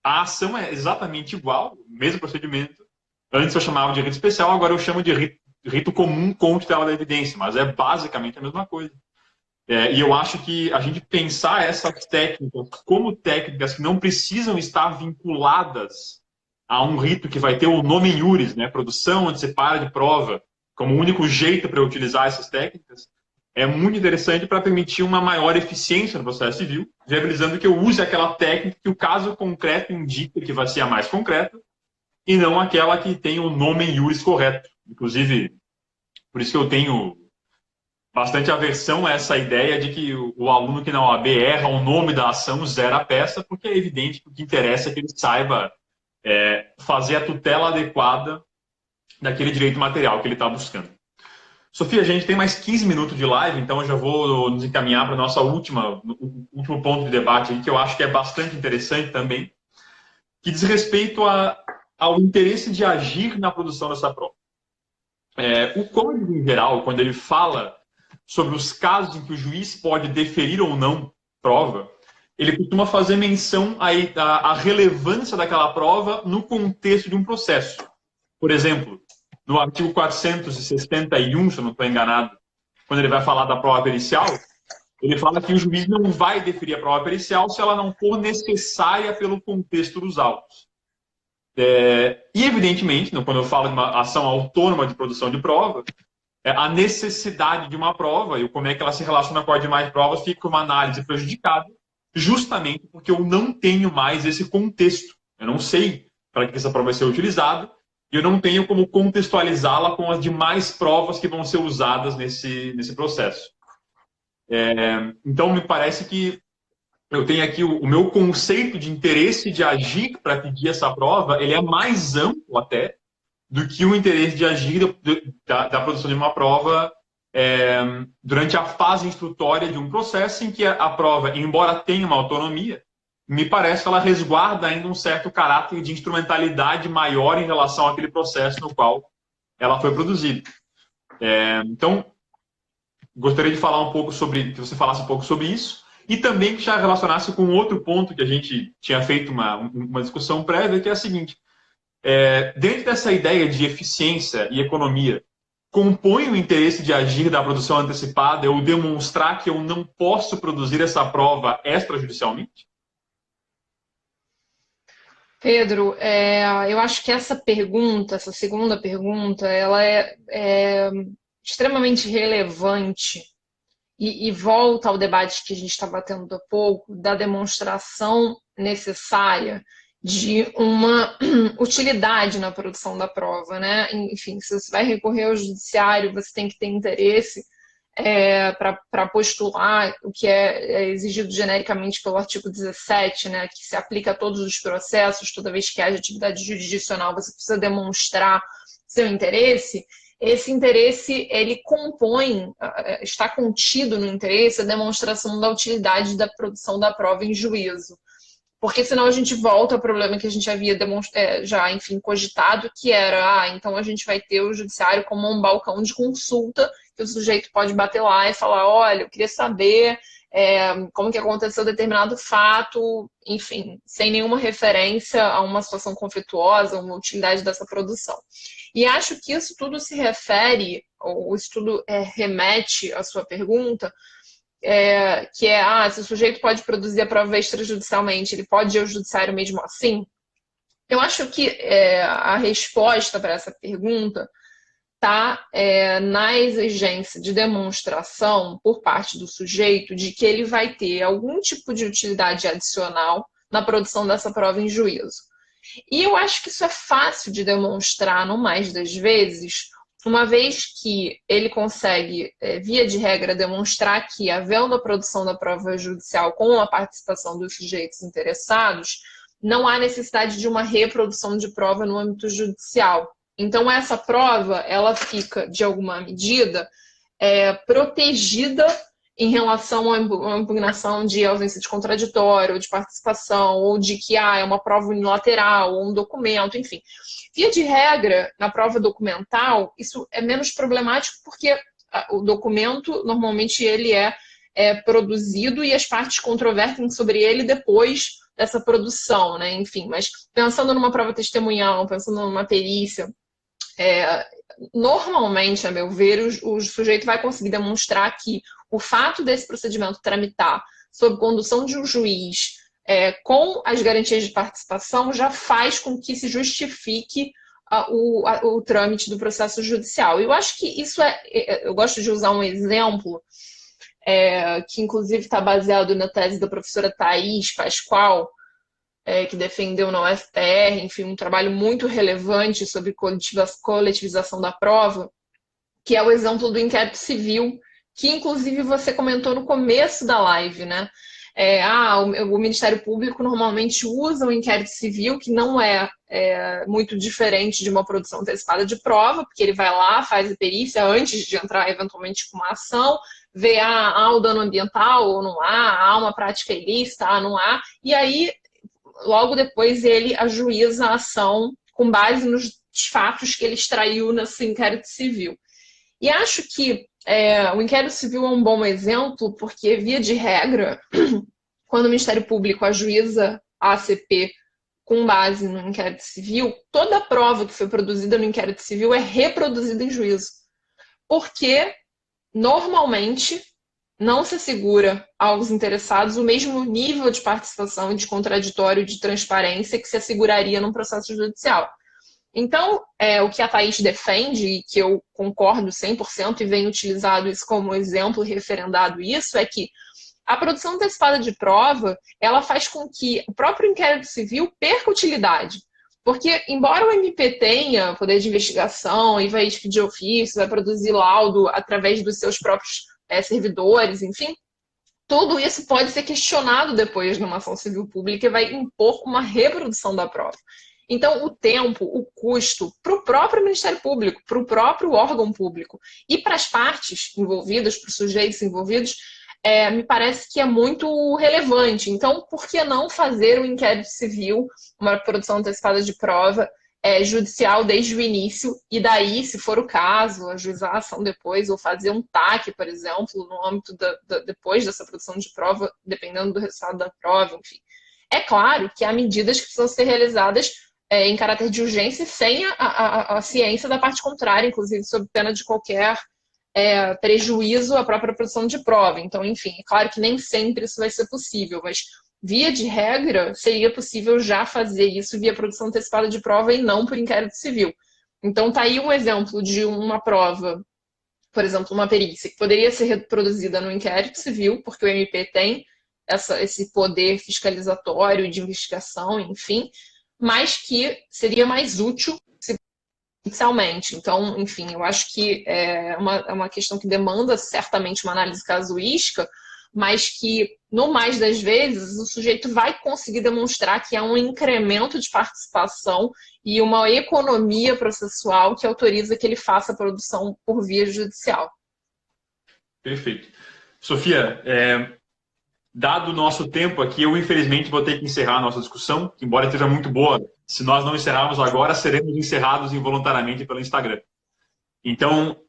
A ação é exatamente igual, o mesmo procedimento. Antes eu chamava de rito especial, agora eu chamo de rito comum com tutela da evidência, mas é basicamente a mesma coisa. E eu acho que a gente pensar essas técnicas como técnicas que não precisam estar vinculadas a um rito que vai ter o nome em iuris, né, produção antecipada de prova, como o único jeito para eu utilizar essas técnicas, é muito interessante para permitir uma maior eficiência no processo civil, viabilizando que eu use aquela técnica que o caso concreto indica que vai ser a mais concreta, e não aquela que tem o nome em iuris correto. Inclusive, por isso que eu tenho bastante aversão a essa ideia de que o aluno que na OAB erra o nome da ação zera a peça, porque é evidente que o que interessa é que ele saiba fazer a tutela adequada daquele direito material que ele está buscando. Sofia, a gente tem mais 15 minutos de live, então eu já vou nos encaminhar para o nosso último ponto de debate, que eu acho que é bastante interessante também, que diz respeito ao interesse de agir na produção dessa prova. O código, em geral, quando ele fala sobre os casos em que o juiz pode deferir ou não prova, ele costuma fazer menção à relevância daquela prova no contexto de um processo. Por exemplo, no artigo 461, se eu não estou enganado, quando ele vai falar da prova pericial, ele fala que o juiz não vai deferir a prova pericial se ela não for necessária pelo contexto dos autos. E, evidentemente, quando eu falo de uma ação autônoma de produção de prova, a necessidade de uma prova e como é que ela se relaciona com as demais provas fica uma análise prejudicada, justamente porque eu não tenho mais esse contexto. Eu não sei para que essa prova vai ser utilizada e eu não tenho como contextualizá-la com as demais provas que vão ser usadas nesse processo. Então, me parece que eu tenho aqui o meu conceito de interesse de agir para pedir essa prova, ele é mais amplo até do que o interesse de agir da produção de uma prova durante a fase instrutória de um processo em que a prova, embora tenha uma autonomia, me parece que ela resguarda ainda um certo caráter de instrumentalidade maior em relação àquele processo no qual ela foi produzida. Então, gostaria de falar que você falasse um pouco sobre isso, e também que já relacionasse com outro ponto que a gente tinha feito uma discussão prévia, que é a seguinte: dentro dessa ideia de eficiência e economia, compõe o interesse de agir da produção antecipada eu demonstrar que eu não posso produzir essa prova extrajudicialmente? Pedro, eu acho que essa segunda pergunta, ela é extremamente relevante e volta ao debate que a gente estava tendo há pouco, da demonstração necessária de uma utilidade na produção da prova, né? Enfim, se você vai recorrer ao judiciário, você tem que ter interesse para postular o que é exigido genericamente pelo artigo 17, né, que se aplica a todos os processos, toda vez que haja atividade jurisdicional, você precisa demonstrar seu interesse. Esse interesse, ele compõe, está contido no interesse a demonstração da utilidade da produção da prova em juízo. Porque senão a gente volta ao problema que a gente havia já, enfim, cogitado, que era, então a gente vai ter o judiciário como um balcão de consulta, que o sujeito pode bater lá e falar, olha, eu queria saber como que aconteceu determinado fato, enfim, sem nenhuma referência a uma situação conflituosa, uma utilidade dessa produção. E acho que isso tudo se refere, ou isso tudo remete à sua pergunta, que é, se o sujeito pode produzir a prova extrajudicialmente, ele pode ir ao judiciário mesmo assim? Eu acho que a resposta para essa pergunta está na exigência de demonstração por parte do sujeito de que ele vai ter algum tipo de utilidade adicional na produção dessa prova em juízo. E eu acho que isso é fácil de demonstrar, no mais das vezes, uma vez que ele consegue, via de regra, demonstrar que, havendo a produção da prova judicial com a participação dos sujeitos interessados, não há necessidade de uma reprodução de prova no âmbito judicial. Então, essa prova, ela fica, de alguma medida, protegida em relação à impugnação de ausência de contraditório, ou de participação, ou de que é uma prova unilateral, ou um documento, enfim. Via de regra, na prova documental, isso é menos problemático porque o documento, normalmente, ele é produzido e as partes controvertem sobre ele depois dessa produção, né? Enfim, mas pensando numa prova testemunhal, pensando numa perícia, normalmente, a meu ver, o sujeito vai conseguir demonstrar que o fato desse procedimento tramitar sob condução de um juiz com as garantias de participação já faz com que se justifique o trâmite do processo judicial. Eu acho que isso eu gosto de usar um exemplo que inclusive está baseado na tese da professora Thaís Pascoal, que defendeu na UFPR, enfim, um trabalho muito relevante sobre coletivização da prova, que é o exemplo do inquérito civil, que inclusive você comentou no começo da live, né? O Ministério Público normalmente usa o inquérito civil, que não é muito diferente de uma produção antecipada de prova, porque ele vai lá, faz a perícia antes de entrar eventualmente com uma ação, vê há o dano ambiental ou não há uma prática ilícita, não há, e aí logo depois ele ajuiza a ação com base nos fatos que ele extraiu nesse inquérito civil. E acho que o inquérito civil é um bom exemplo, porque, via de regra, quando o Ministério Público ajuiza a ACP com base no inquérito civil, toda a prova que foi produzida no inquérito civil é reproduzida em juízo. Porque, normalmente, não se assegura aos interessados o mesmo nível de participação e de contraditório e de transparência que se asseguraria num processo judicial. Então, o que a Thaís defende, e que eu concordo 100% e venho utilizado isso como exemplo referendado isso, é que a produção antecipada de prova, ela faz com que o próprio inquérito civil perca utilidade. Porque, embora o MP tenha poder de investigação e vai expedir ofício, vai produzir laudo através dos seus próprios servidores, enfim, tudo isso pode ser questionado depois numa ação civil pública e vai impor uma reprodução da prova. Então, o tempo, o custo para o próprio Ministério Público, para o próprio órgão público e para as partes envolvidas, para os sujeitos envolvidos, me parece que é muito relevante. Então, por que não fazer um inquérito civil, uma produção antecipada de prova judicial desde o início, e daí, se for o caso, ajuizar a ação depois, ou fazer um TAC, por exemplo, no âmbito depois dessa produção de prova, dependendo do resultado da prova, enfim. É claro que há medidas que precisam ser realizadas em caráter de urgência sem a ciência da parte contrária, inclusive sob pena de qualquer prejuízo à própria produção de prova. Então, enfim, é claro que nem sempre isso vai ser possível, mas via de regra, seria possível já fazer isso via produção antecipada de prova e não por inquérito civil. Então, está aí um exemplo de uma prova, por exemplo, uma perícia, que poderia ser reproduzida no inquérito civil, porque o MP tem esse poder fiscalizatório de investigação, enfim, mas que seria mais útil se inicialmente. Então, enfim, eu acho que é uma questão que demanda certamente uma análise casuística, mas que, no mais das vezes, o sujeito vai conseguir demonstrar que há um incremento de participação e uma economia processual que autoriza que ele faça a produção por via judicial. Perfeito. Sofia, dado o nosso tempo aqui, eu infelizmente vou ter que encerrar a nossa discussão, que embora esteja muito boa, se nós não encerrarmos agora, seremos encerrados involuntariamente pelo Instagram. Então,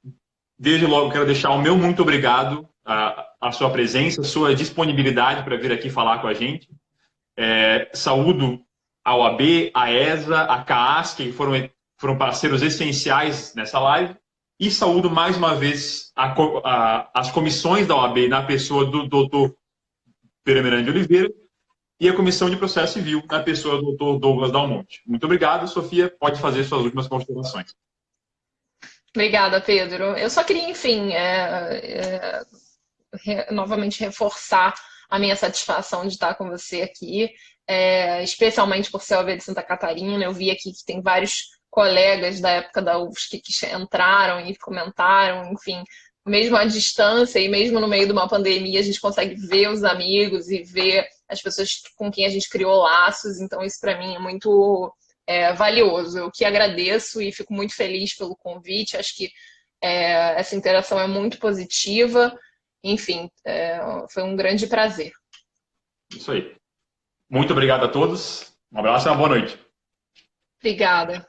desde logo, quero deixar o meu muito obrigado à sua presença, à sua disponibilidade para vir aqui falar com a gente. Saúdo a OAB, a ESA, a CAAS, que foram parceiros essenciais nessa live, e saúdo mais uma vez as comissões da OAB na pessoa do doutor Pedro Miranda de Oliveira e a Comissão de Processo Civil na pessoa do doutor Douglas Dalmonte. Muito obrigado, Sofia. Pode fazer suas últimas considerações. Obrigada, Pedro. Eu só queria, enfim, novamente reforçar a minha satisfação de estar com você aqui, especialmente por ser OAB de Santa Catarina. Eu vi aqui que tem vários colegas da época da UFSC que entraram e comentaram, enfim, mesmo à distância e mesmo no meio de uma pandemia, a gente consegue ver os amigos e ver as pessoas com quem a gente criou laços, então isso para mim é muito valioso. Eu que agradeço e fico muito feliz pelo convite, acho que essa interação é muito positiva, enfim, foi um grande prazer. Isso aí. Muito obrigado a todos, um abraço e uma boa noite. Obrigada.